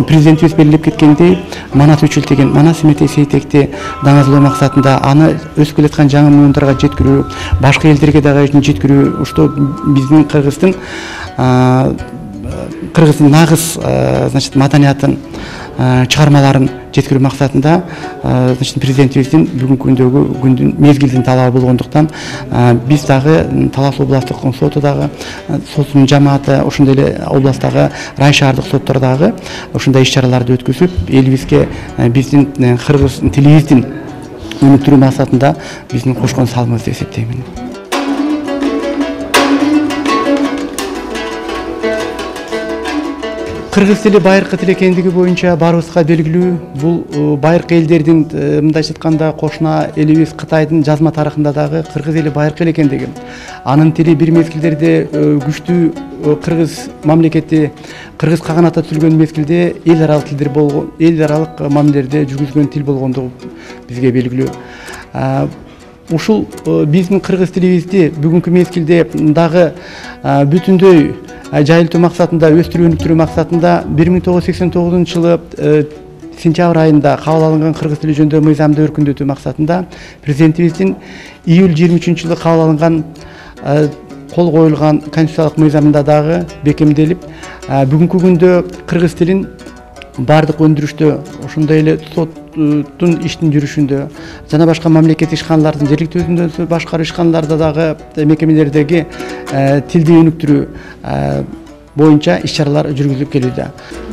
Президентибиз белгилеп кеткендей, манас үчүлтеген манас эмете сейтекти даңазылоо максатында аны өсүп келаткан жаңы муундарга жеткирүү, башка элдерге дагы жеткирүү, ушул биздин Кыргыздын нагыз маданиятын, чыгармаларын жеткирүү максатында президентибиздин бүгүнкү күндөгү күндүн мезгилдин талабы болгондуктан биз дагы Талас областтык соту дагы соттун жамааты, ошондой эле областтагы район шаардык соттор дагы ушундай иш-чараларды өткөзүп, элибизге биздин кыргыз тилибиздин өнүктүрүү максатында биздин кошкон салымыбызды эсептеймин. Кыргыз тили байыркы тил экендиги боюнча баарыбызга белгилүү. Бул байыркы элдердин, мындайча айтканда, кошуна элибиз Кытайдын жазма тарыхында дагы кыргыз эли байыркы экендиги. Анын тили бир мезгилдерде күчтүү кыргыз мамлекети, кыргыз каганаты түзүлгөн мезгилде эл аралык тилдер болгон, эл аралык мамилелерде жүргүзгөн тил болгондугу бизге белгилүү. Ушул биздин кыргыз тилибизди бүгүнкү мезгилде дагы бүтүндөй жайылтуу максатында, өстүрүү өнүктүрүү максатында 1989 жылы сентябрь айында кабыл алынган кыргыз тили жөнүндө мыйзамды өркүндөтүү максатында президентибиздин июль 23 жылы кабыл алынган кол коюлган конституциялык мыйзамында дагы бекемделип, бүгүнкү күндө кыргыз тилин бардык өндүрүштө, ошондой эле соттун иштин жүрүшүндө жана башка мамлекеттик ишканалардын жергиликтүү өзүндө башкаруу ишканаларда дагы мекемелердеги тилди өнүктүрүү боюнча иш-чаралар жүргүзүлүп келүүдө.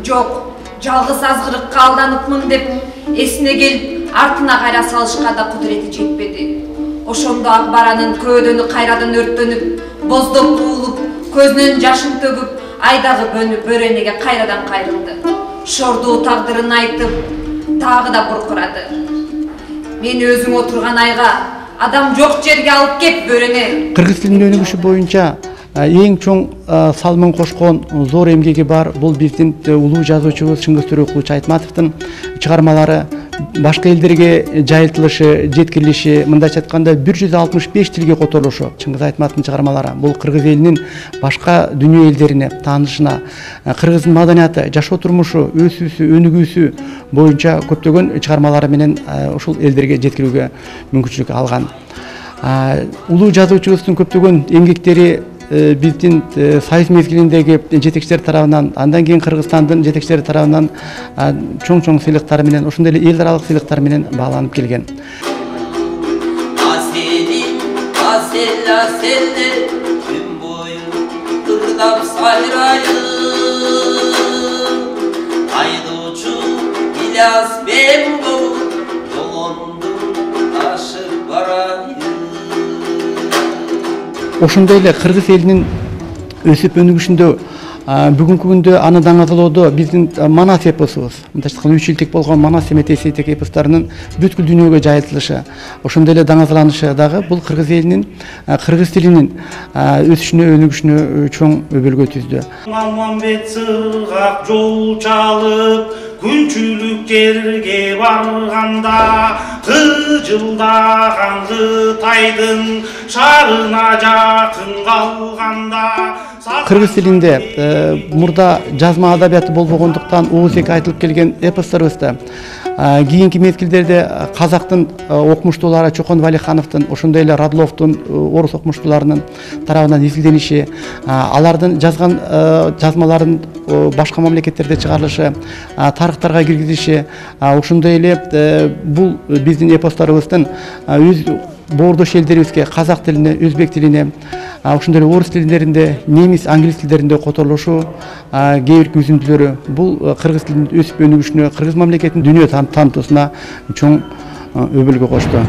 Жок, жалгыз азгырыкка алданыпмын деп эсине келип артына кайра салышка да кудурети жетпеди. Ошондо ак баранын көөдөнү кайрадан өрттөнүп, боздоп буулуп, көзүнөн жашын төгүп, айдагы бөрөнеге кайрадан кайрылды. Шордуу тагдырын айтып, тагы да буркурады. Мени өзүң отурган айга адам жок жерге алып кеп бөрөне. Кыргыз тилинин өнүгүшү боюнча эң чоң салымын кошкон зор эмгеги бар. Бул биздин улуу жазуучубуз Чыңгыз Төрөкулович Айтматовдун чыгармалары, башка элдерге жайылтылышы, жеткирилиши, мындайча айтканда 165 тилге которулушу Чыңгыз Айтматовдун чыгармалары. Бул кыргыз элинин башка дүйнө элдерине таанышына, кыргыздын маданияты, жашоо турмушу, өсүүсү, өнүгүүсү боюнча көптөгөн чыгармалары менен ушул элдерге жеткирүүгө мүмкүнчүлүк алган. Улуу жазуучубуздун көптөгөн эмгектери биздин союз мезгилиндеги жетекчилер тарабынан, андан кийин Кыргызстандын жетекчилери тарабынан чоң сыйлыктар менен, ошондой эле эл аралык сыйлыктар менен бааланып келген. Ошондой эле кыргыз элинин өсүп өнүгүшүндө бүгүнкү күндө аны даңазалоодо биздин манас эпосубуз, мындайча айтканда 3 жылдык болгон манас эмете сейтек эпостарынын бүткүл дүйнөгө жайылтылышы, ошондой эле даңазаланышы дагы бул кыргыз элинин кыргыз тилинин өсүшүнө, өнүгүшүнө чоң өбөлгө түздү. Алмамбет сыргак жол чалып, күнчүлүк жерге барганда, кыжылдаган Кытайдын шаарына жакын калганда. Кыргыз тилинде мурда жазма адабияты болбогондуктан ооз эки айтылып келген эпосторубузда кийинки мезгилдерде казактын окумуштуулары Чокон Валихановдун, ошондой эле Радловдун, орус окумуштууларынын тарабынан изилдениши, алардын жазган жазмаларын башка мамлекеттерде чыгарылышы, тарыхтарга киргизиши, ошондой эле бул биздин эпосторубуздун өз боордош элдерибизге, казак тилине, өзбек тилине, ошондой эле орус тилдеринде, немис, англис тилдеринде которулушу, кээ бир үзүндүлөрү бул кыргыз тилинин өсүп өнүгүшүнө, кыргыз мамлекетинин дүйнө таанытуусуна чоң өбөлгө кошту.